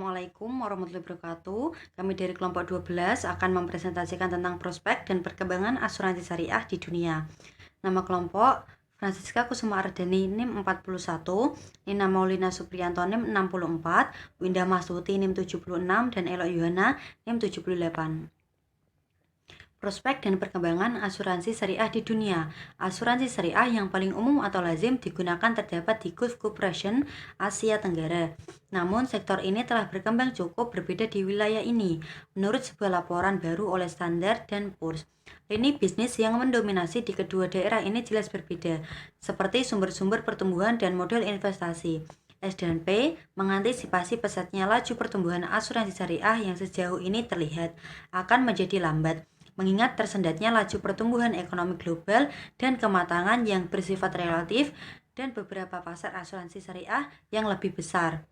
Assalamualaikum warahmatullahi wabarakatuh. Kami dari kelompok 12 akan mempresentasikan tentang prospek dan perkembangan asuransi syariah di dunia. Nama kelompok Francisca Kusuma Ardani NIM 41, Nina Maulina Supriyanto NIM 64, Winda Masuti NIM 76, dan Elok Yohana NIM 78. Prospek dan perkembangan asuransi syariah di dunia. Asuransi syariah yang paling umum atau lazim digunakan terdapat di Gulf Cooperation, Asia Tenggara. Namun, sektor ini telah berkembang cukup berbeda di wilayah ini, menurut sebuah laporan baru oleh Standard & Poor's. Lini bisnis yang mendominasi di kedua daerah ini jelas berbeda, seperti sumber-sumber pertumbuhan dan model investasi. S&P mengantisipasi pesatnya laju pertumbuhan asuransi syariah yang sejauh ini terlihat akan menjadi lambat, mengingat tersendatnya laju pertumbuhan ekonomi global dan kematangan yang bersifat relatif dan beberapa pasar asuransi syariah yang lebih besar.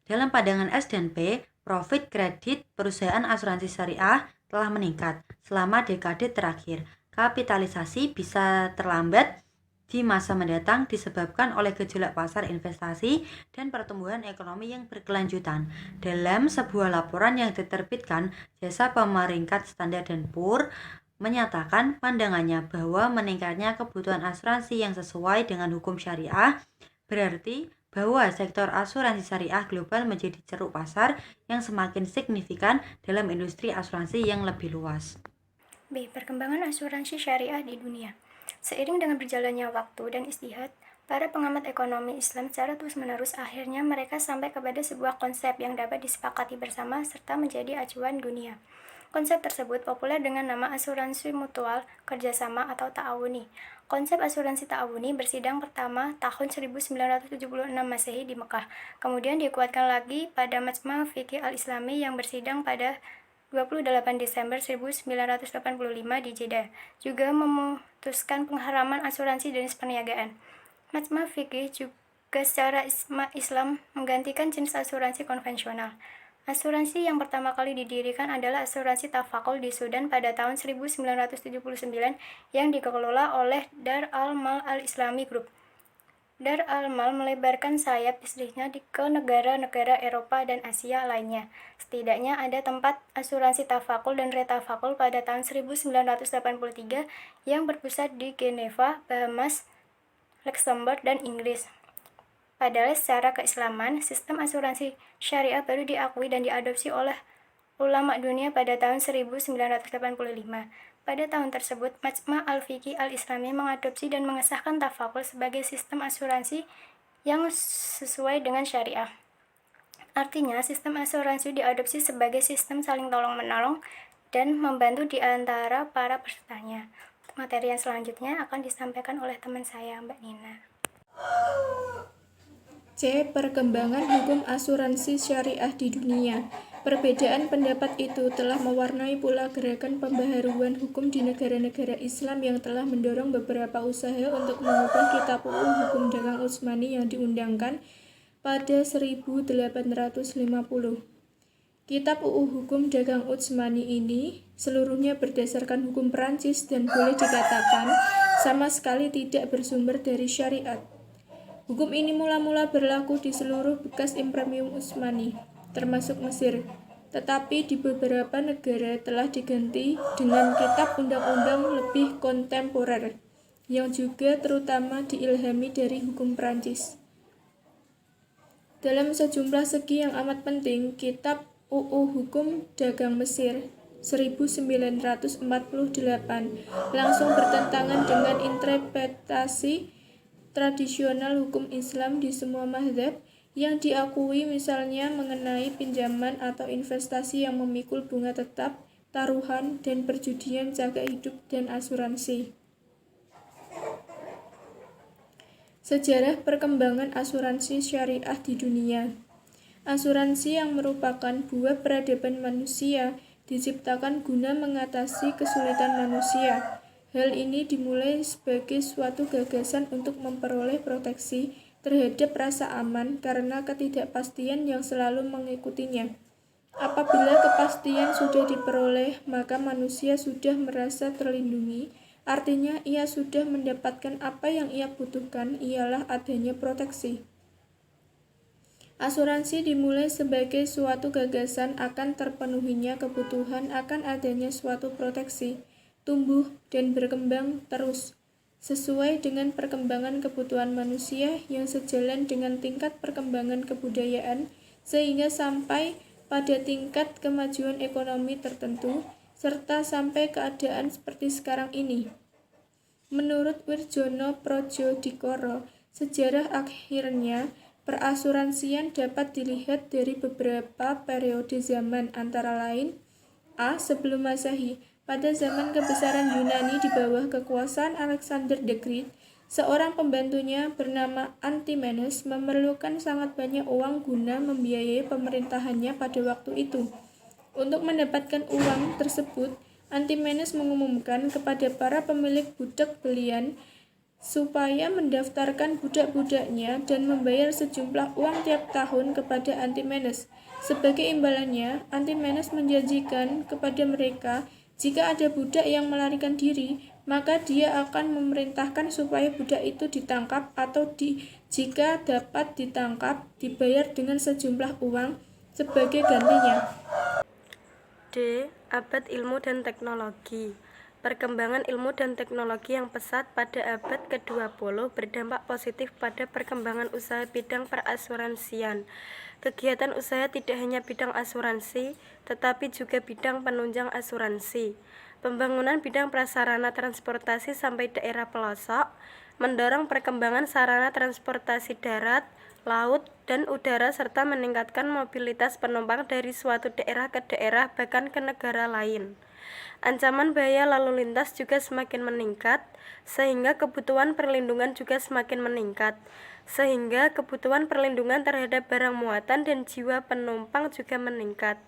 Dalam pandangan S&P, profit kredit perusahaan asuransi syariah telah meningkat selama dekade terakhir. Kapitalisasi bisa terlambat di masa mendatang disebabkan oleh gejolak pasar investasi dan pertumbuhan ekonomi yang berkelanjutan. Dalam sebuah laporan yang diterbitkan jasa pemeringkat Standard & Poor's menyatakan pandangannya bahwa meningkatnya kebutuhan asuransi yang sesuai dengan hukum syariah berarti bahwa sektor asuransi syariah global menjadi ceruk pasar yang semakin signifikan dalam industri asuransi yang lebih luas. B. Perkembangan asuransi syariah di dunia. Seiring dengan berjalannya waktu dan istihad, para pengamat ekonomi Islam secara terus-menerus akhirnya mereka sampai kepada sebuah konsep yang dapat disepakati bersama serta menjadi acuan dunia. Konsep tersebut populer dengan nama asuransi mutual kerjasama atau ta'awuni. Konsep asuransi ta'awuni bersidang pertama tahun 1976 Masehi di Mekah, kemudian dikuatkan lagi pada Majma' Fiqih Al-Islami yang bersidang pada 28 Desember 1985 di Jeddah, juga memutuskan pengharaman asuransi jenis perniagaan. Majma' Fiqih juga secara Islam menggantikan jenis asuransi konvensional. Asuransi yang pertama kali didirikan adalah asuransi Tafakul di Sudan pada tahun 1979 yang dikelola oleh Dar al-Mal Al-Islami Group. Dar al-Mal melebarkan sayap bisnisnya ke negara-negara Eropa dan Asia lainnya. Setidaknya ada tempat asuransi Tafakul dan Retafakul pada tahun 1983 yang berpusat di Geneva, Bahamas, Luxembourg, dan Inggris. Padahal secara keislaman, sistem asuransi syariah baru diakui dan diadopsi oleh ulama dunia pada tahun 1985. Pada tahun tersebut, Majma' Al-Fiqih Al-Islami mengadopsi dan mengesahkan Tafakul sebagai sistem asuransi yang sesuai dengan syariah. Artinya, sistem asuransi diadopsi sebagai sistem saling tolong-menolong dan membantu di antara para pesertanya. Materi yang selanjutnya akan disampaikan oleh teman saya, Mbak Nina. C. Perkembangan hukum asuransi syariah di dunia. Perbedaan pendapat itu telah mewarnai pula gerakan pembaharuan hukum di negara-negara Islam yang telah mendorong beberapa usaha untuk mengubah Kitab UU Hukum Dagang Utsmani yang diundangkan pada 1850. Kitab UU Hukum Dagang Utsmani ini seluruhnya berdasarkan hukum Perancis dan boleh dikatakan sama sekali tidak bersumber dari syariat. Hukum ini mula-mula berlaku di seluruh bekas Imperium Utsmani, termasuk Mesir, tetapi di beberapa negara telah diganti dengan kitab undang-undang lebih kontemporer, yang juga terutama diilhami dari hukum Prancis. Dalam sejumlah segi yang amat penting, kitab UU Hukum Dagang Mesir 1948 langsung bertentangan dengan interpretasi tradisional hukum Islam di semua mazhab yang diakui, misalnya mengenai pinjaman atau investasi yang memikul bunga tetap, taruhan, dan perjudian, jaga hidup, dan asuransi. Sejarah perkembangan asuransi syariah di dunia. Asuransi yang merupakan buah peradaban manusia diciptakan guna mengatasi kesulitan manusia. Hal ini dimulai sebagai suatu gagasan untuk memperoleh proteksi terhadap rasa aman karena ketidakpastian yang selalu mengikutinya. Apabila kepastian sudah diperoleh, maka manusia sudah merasa terlindungi, artinya ia sudah mendapatkan apa yang ia butuhkan, ialah adanya proteksi. Asuransi dimulai sebagai suatu gagasan akan terpenuhinya kebutuhan akan adanya suatu proteksi, tumbuh dan berkembang terus, sesuai dengan perkembangan kebutuhan manusia yang sejalan dengan tingkat perkembangan kebudayaan, sehingga sampai pada tingkat kemajuan ekonomi tertentu, serta sampai keadaan seperti sekarang ini. Menurut Wirjono Prodjodikoro, sejarah akhirnya perasuransian dapat dilihat dari beberapa periode zaman, antara lain: A. Sebelum Masehi, pada zaman kebesaran Yunani di bawah kekuasaan Alexander the Great, seorang pembantunya bernama Antimenes memerlukan sangat banyak uang guna membiayai pemerintahannya pada waktu itu. Untuk mendapatkan uang tersebut, Antimenes mengumumkan kepada para pemilik budak belian supaya mendaftarkan budak-budaknya dan membayar sejumlah uang tiap tahun kepada Antimenes. Sebagai imbalannya, Antimenes menjanjikan kepada mereka jika ada budak yang melarikan diri, maka dia akan memerintahkan supaya budak itu ditangkap atau jika dapat ditangkap, dibayar dengan sejumlah uang sebagai gantinya. D. Abad ilmu dan teknologi. Perkembangan ilmu dan teknologi yang pesat pada abad ke-20 berdampak positif pada perkembangan usaha bidang perasuransian. Kegiatan usaha tidak hanya bidang asuransi, tetapi juga bidang penunjang asuransi. Pembangunan bidang prasarana transportasi sampai daerah pelosok mendorong perkembangan sarana transportasi darat, laut, dan udara serta meningkatkan mobilitas penumpang dari suatu daerah ke daerah bahkan ke negara lain. Ancaman bahaya lalu lintas juga semakin meningkat, sehingga kebutuhan perlindungan juga semakin meningkat, sehingga kebutuhan perlindungan terhadap barang muatan dan jiwa penumpang juga meningkat.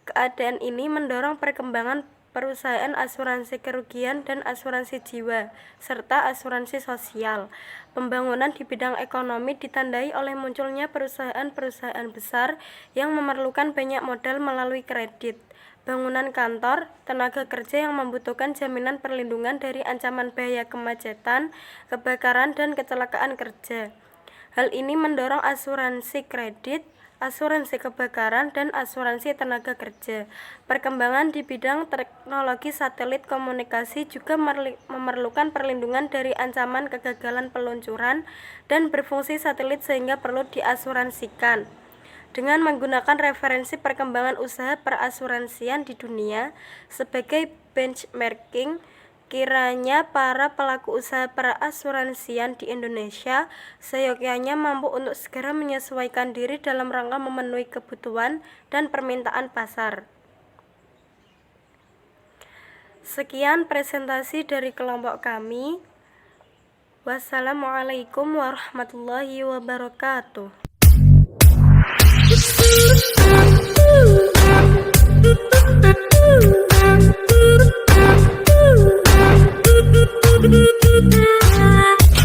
Keadaan ini mendorong perkembangan perusahaan asuransi kerugian dan asuransi jiwa, serta asuransi sosial. Pembangunan di bidang ekonomi ditandai oleh munculnya perusahaan-perusahaan besar yang memerlukan banyak modal melalui kredit, bangunan kantor, tenaga kerja yang membutuhkan jaminan perlindungan dari ancaman bahaya kemacetan, kebakaran, dan kecelakaan kerja. Hal ini mendorong asuransi kredit, asuransi kebakaran, dan asuransi tenaga kerja. Perkembangan di bidang teknologi satelit komunikasi juga memerlukan perlindungan dari ancaman kegagalan peluncuran dan berfungsi satelit sehingga perlu diasuransikan. Dengan menggunakan referensi perkembangan usaha perasuransian di dunia sebagai benchmarking, kiranya para pelaku usaha perasuransian di Indonesia seyogyanya mampu untuk segera menyesuaikan diri dalam rangka memenuhi kebutuhan dan permintaan pasar. Sekian presentasi dari kelompok kami. Wassalamualaikum warahmatullahi wabarakatuh.